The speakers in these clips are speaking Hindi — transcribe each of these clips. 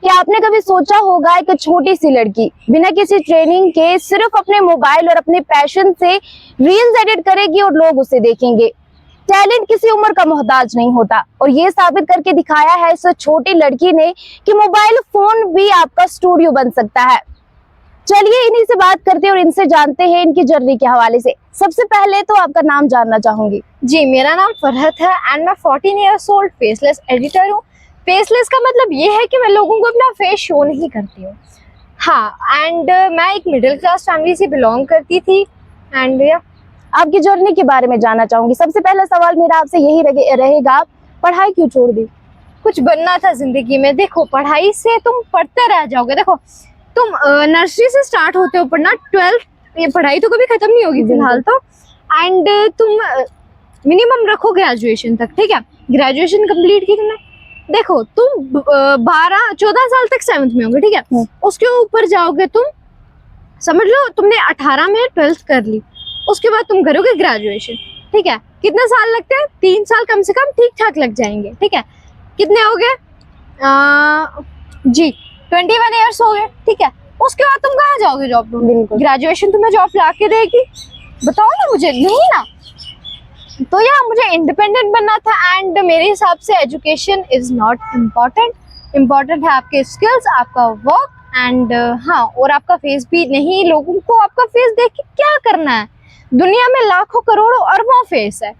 क्या आपने कभी सोचा होगा एक छोटी सी लड़की बिना किसी ट्रेनिंग के सिर्फ अपने मोबाइल और अपने पैशन से रील्स एडिट करेगी और लोग उसे देखेंगे। टैलेंट किसी उम्र का मोहताज नहीं होता और ये साबित करके दिखाया है इस छोटी लड़की ने कि मोबाइल फोन भी आपका स्टूडियो बन सकता है। चलिए इन्हीं से बात करते हैं और इनसे जानते हैं इनकी जर्नी के हवाले से। सबसे पहले तो आपका नाम जानना चाहूंगी। जी, मेरा नाम फरहत है एंड मैं 14 ईयर्स ओल्ड फेसलेस एडिटर हूँ। फेसलेस का मतलब ये है कि मैं लोगों को अपना फेस शो नहीं करती हूँ। हाँ, एंड मैं एक मिडिल क्लास फैमिली से बिलोंग करती थी एंड आपकी जर्नी के बारे में जानना चाहूंगी। सबसे पहला सवाल मेरा आपसे यही रहेगा, पढ़ाई क्यों छोड़ दी? कुछ बनना था जिंदगी में। देखो, पढ़ाई से तुम पढ़ते रह जाओगे। देखो, तुम नर्सरी से स्टार्ट होते हो पढ़ना, 12th, ये पढ़ाई तो कभी खत्म नहीं होगी फिलहाल तो। एंड तुम मिनिमम रखो ग्रेजुएशन तक, ठीक है। ग्रेजुएशन कंप्लीट की तुमने, देखो तुम 12-14 साल तक 7th में होगे, ठीक है। उसके ऊपर जाओगे तुम, समझ लो तुमने 18 में 12th कर ली, उसके बाद तुम करोगे ग्रेजुएशन, ठीक है। कितने साल लगते हैं? 3 साल कम से कम ठीक ठाक लग जाएंगे, ठीक है। कितने हो गए? जी 21 ईयर्स हो गए, ठीक है। उसके बाद तुम कहाँ जाओगे जॉब ढूंढने? ग्रेजुएशन तुम्हें जॉब ला के देगी? बताओ ना मुझे, नहीं ना। तो यार मुझे इंडिपेंडेंट बनना था एंड मेरे हिसाब से education is not important. Important है आपके स्किल्स, आपका वर्क एंड हाँ, और आपका फेस भी नहीं। लोगों को आपका फेस देख के क्या करना है? दुनिया में लाखों करोड़ों अरबों फेस है,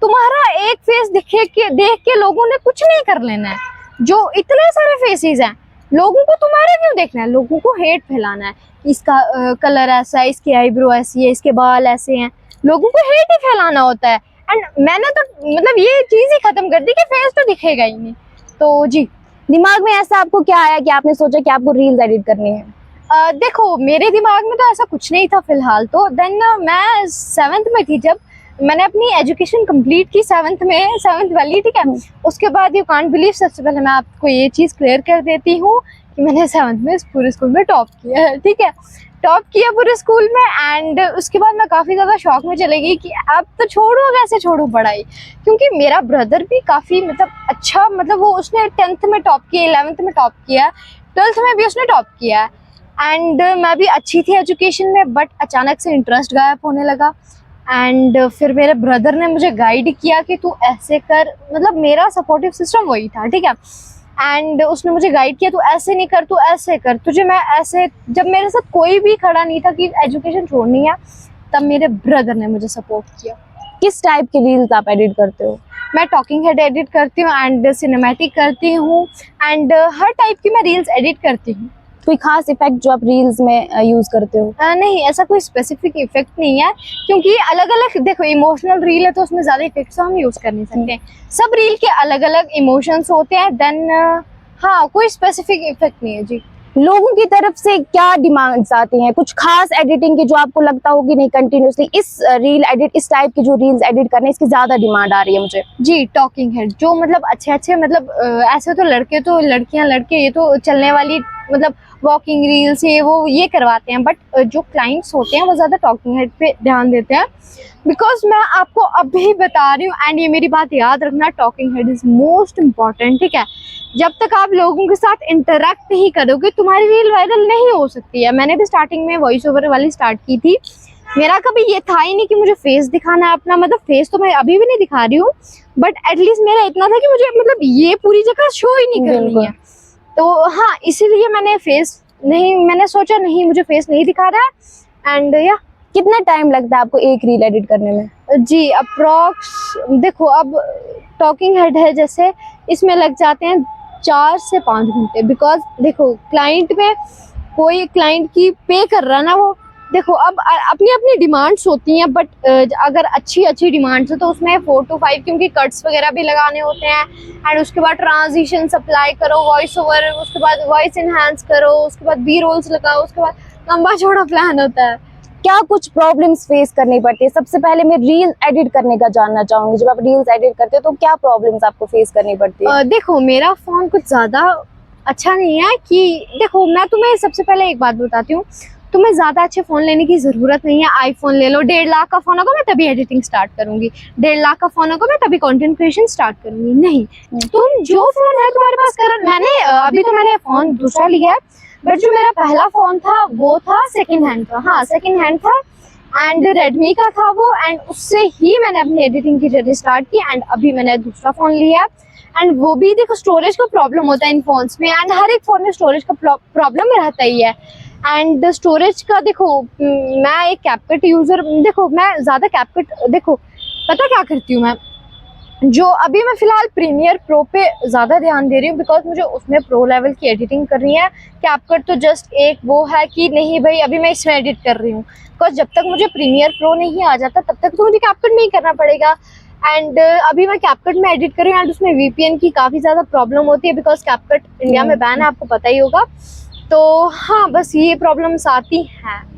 तुम्हारा एक फेस देख के लोगों ने कुछ नहीं कर लेना है। जो इतने सारे फेसेस हैं, लोगों को तुम्हारे क्यों देखना है? लोगों को हेट फैलाना है, इसका कलर ऐसा है, इसकी आईब्रो ऐसी है, इसके बाल ऐसे हैं। लोगों को हेट ही फैलाना होता है एंड मैंने तो मतलब ये चीज ही खत्म कर दी कि फेस तो दिखेगा ही नहीं। तो जी, दिमाग में ऐसा आपको क्या आया कि आपने सोचा कि आपको रील्स एडिट करनी है? देखो, मेरे दिमाग में तो ऐसा कुछ नहीं था फिलहाल तो। देन मैं 7th में थी जब मैंने अपनी एजुकेशन कंप्लीट की, 7th वाली, ठीक है। उसके बाद यू कांट बिलीव, सबसे पहले मैं आपको ये चीज़ क्लियर कर देती हूँ कि मैंने 7th में पूरे स्कूल में टॉप किया है, ठीक है। टॉप किया पूरे स्कूल में एंड उसके बाद मैं काफ़ी ज़्यादा शौक में चली गई कि अब तो छोड़ो, कैसे छोड़ो पढ़ाई। क्योंकि मेरा ब्रदर भी काफ़ी मतलब अच्छा, मतलब वो उसने 10th में टॉप किया, 11th में टॉप किया, 12th में भी उसने टॉप किया एंड मैं भी अच्छी थी एजुकेशन में, बट अचानक से इंटरेस्ट गायब होने लगा। एंड फिर मेरे ब्रदर ने मुझे गाइड किया कि तू ऐसे कर, मतलब मेरा सपोर्टिव सिस्टम वही था, ठीक है। एंड उसने मुझे गाइड किया, तू ऐसे नहीं कर, तू ऐसे कर, तुझे मैं ऐसे। जब मेरे साथ कोई भी खड़ा नहीं था कि एजुकेशन छोड़नी है, तब मेरे ब्रदर ने मुझे सपोर्ट किया। किस टाइप की रील्स आप एडिट करते हो? मैं टॉकिंग हेड एडिट करती हूँ एंड सिनेमैटिक करती हूँ एंड हर टाइप की मैं रील्स एडिट करती हूँ। कोई खास इफेक्ट जो आप रील्स में यूज करते हो? नहीं, ऐसा कोई स्पेसिफिक इफेक्ट नहीं है, क्योंकि अलग अलग, देखो इमोशनल रील है तो उसमें ज्यादा इफेक्ट्स तो हम यूज कर नहीं सकते। सब रील के अलग अलग इमोशंस होते हैं। देन हाँ, कोई स्पेसिफिक इफेक्ट नहीं है जी। लोगों की तरफ से क्या डिमांड्स आती हैं कुछ खास एडिटिंग की, जो आपको लगता हो कि नहीं कंटिन्यूसली इस रील एडिट, इस टाइप की जो रील्स एडिट करने, इसकी ज्यादा डिमांड आ रही है मुझे? जी, टॉकिंग हेड जो मतलब अच्छे मतलब ऐसे तो लड़के तो लड़कियां लड़के ये तो चलने वाली मतलब वॉकिंग रील्स ये करवाते हैं, बट जो क्लाइंट्स होते हैं वो ज़्यादा टॉकिंग हेड पे ध्यान देते हैं। बिकॉज मैं आपको अभी बता रही हूँ एंड ये मेरी बात याद रखना, talking head is most important, ठीक है। जब तक आप लोगों के साथ इंटरेक्ट नहीं करोगे, तुम्हारी रील वायरल नहीं हो सकती है। मैंने भी स्टार्टिंग में वॉइस ओवर वाली स्टार्ट की थी, मेरा कभी ये था ही नहीं कि मुझे फेस दिखाना है अपना, मतलब फेस तो मैं अभी भी नहीं दिखा रही हूँ, बट एटलीस्ट मेरा इतना था कि मुझे मतलब ये पूरी जगह शो ही नहीं करनी है। तो हाँ, इसीलिए मैंने सोचा नहीं, मुझे फेस नहीं दिखा रहा है एंड या। कितना टाइम लगता है आपको एक रील एडिट करने में? जी, अप्रॉक्स देखो, अब टॉकिंग हेड है जैसे, इसमें लग जाते हैं 4 से 5 घंटे। बिकॉज देखो, क्लाइंट में कोई क्लाइंट की पे कर रहा है ना, वो देखो अब अपनी अपनी डिमांड्स होती हैं, बट अगर अच्छी डिमांड्स हो तो उसमें 4 to 5, क्योंकि कट्स वगैरह भी लगाने होते हैं एंड उसके बाद ट्रांजिशन अप्लाई करो, वॉइस ओवर, उसके बाद वॉइस इनहांस करो, उसके बाद बी रोल्स लगाओ, उसके बाद लंबा चौड़ा प्लान होता है। क्या कुछ प्रॉब्लम्स फेस करनी पड़ती है? सबसे पहले मैं रील एडिट करने का जानना चाहूंगी। जब आप रील्स एडिट करते हो तो क्या प्रॉब्लम्स आपको फेस करनी पड़ती है? देखो, मेरा फोन कुछ ज्यादा अच्छा नहीं है कि, देखो मैं तुम्हें सबसे पहले एक बात बताती हूँ, तुम्हें ज्यादा अच्छे फोन लेने की जरूरत नहीं है, आईफोन ले लो, 1.5 लाख का फोन होगा मैं तभी एडिटिंग स्टार्ट करूंगी, 1.5 लाख का फोन होगा मैं तभी कंटेंट क्रिएशन स्टार्ट करूंगी। नहीं, तुम जो फोन है तुम्हारे पास कर, मैंने अभी तो मैंने फोन दूसरा लिया है, बट जो मेरा पहला फोन था वो था सेकंड हैंड का, हाँ सेकंड हैंड था, एंड रेडमी का था वो, एंड उससे ही मैंने अपनी एडिटिंग की जर्नी स्टार्ट की, एंड अभी मैंने दूसरा फोन लिया, एंड वो भी देखो स्टोरेज का प्रॉब्लम होता है इन फोन्स में, एंड हर एक फोन में स्टोरेज का प्रॉब्लम रहता ही है। एंड स्टोरेज का देखो, मैं एक कैपकट यूजर, देखो मैं ज्यादा कैपकट, देखो पता क्या करती हूँ मैं, जो अभी मैं फिलहाल प्रीमियर प्रो पे ज्यादा ध्यान दे रही हूँ, बिकॉज मुझे उसमें प्रो लेवल की एडिटिंग करनी है। कैपकट तो जस्ट एक वो है कि नहीं भाई अभी मैं इसमें एडिट कर रही हूँ, बिकॉज जब तक मुझे प्रीमियर प्रो नहीं आ जाता तब तक तो मुझे कैपकट में ही करना पड़ेगा। एंड अभी मैं कैपकट में एडिट कर रही हूँ, एंड उसमें वीपीएन की काफी ज्यादा प्रॉब्लम होती है, बिकॉज कैपकट इंडिया में बैन है, आपको पता ही होगा। तो हाँ, बस ये प्रॉब्लम्स आती हैं।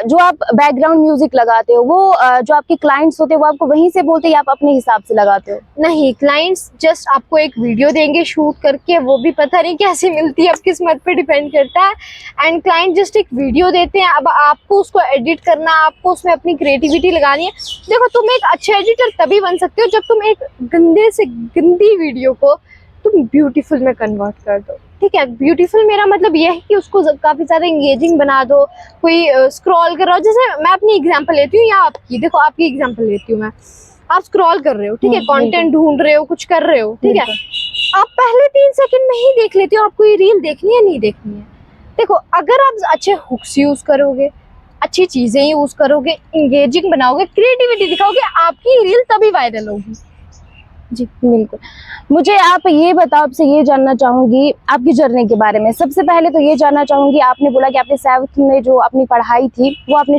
जो आप बैकग्राउंड म्यूजिक लगाते हो वो जो आपके क्लाइंट्स होते हैं वो आपको वहीं से बोलते हैं या आप अपने हिसाब से लगाते हो? नहीं, क्लाइंट्स जस्ट आपको एक वीडियो देंगे शूट करके, वो भी पता नहीं कैसी मिलती है, अब किस्मत पे डिपेंड करता है। एंड क्लाइंट जस्ट एक वीडियो देते हैं, अब आपको उसको एडिट करना, आपको उसमें अपनी क्रिएटिविटी लगानी है। देखो तुम एक अच्छे एडिटर तभी बन सकते हो जब तुम एक गंदे से गंदी वीडियो को तुम ब्यूटीफुल में कन्वर्ट कर दो, ठीक है। ब्यूटीफुल मेरा मतलब यह है कि उसको काफी ज्यादा एंगेजिंग बना दो, कोई स्क्रॉल कर रहा हो, जैसे मैं अपनी एग्जांपल लेती हूँ या आपकी, देखो आपकी एग्जांपल लेती हूँ मैं, आप स्क्रॉल कर रहे हो, ठीक है, कंटेंट ढूंढ रहे हो, कुछ कर रहे हो, ठीक है, आप पहले 3 सेकंड में ही देख लेते हो आपको ये रील देखनी है नहीं देखनी है। देखो अगर आप अच्छे हुक्स यूज करोगे, अच्छी चीजें यूज करोगे, एंगेजिंग बनाओगे, क्रिएटिविटी दिखाओगे, आपकी रील तभी वायरल होगी। जी बिल्कुल। मुझे आप ये बताओ, आपसे ये जानना चाहूंगी आपकी जर्नी के बारे में। सबसे पहले तो ये जानना चाहूंगी, आपने बोला कि आपने 7th में जो अपनी पढ़ाई थी वो आपने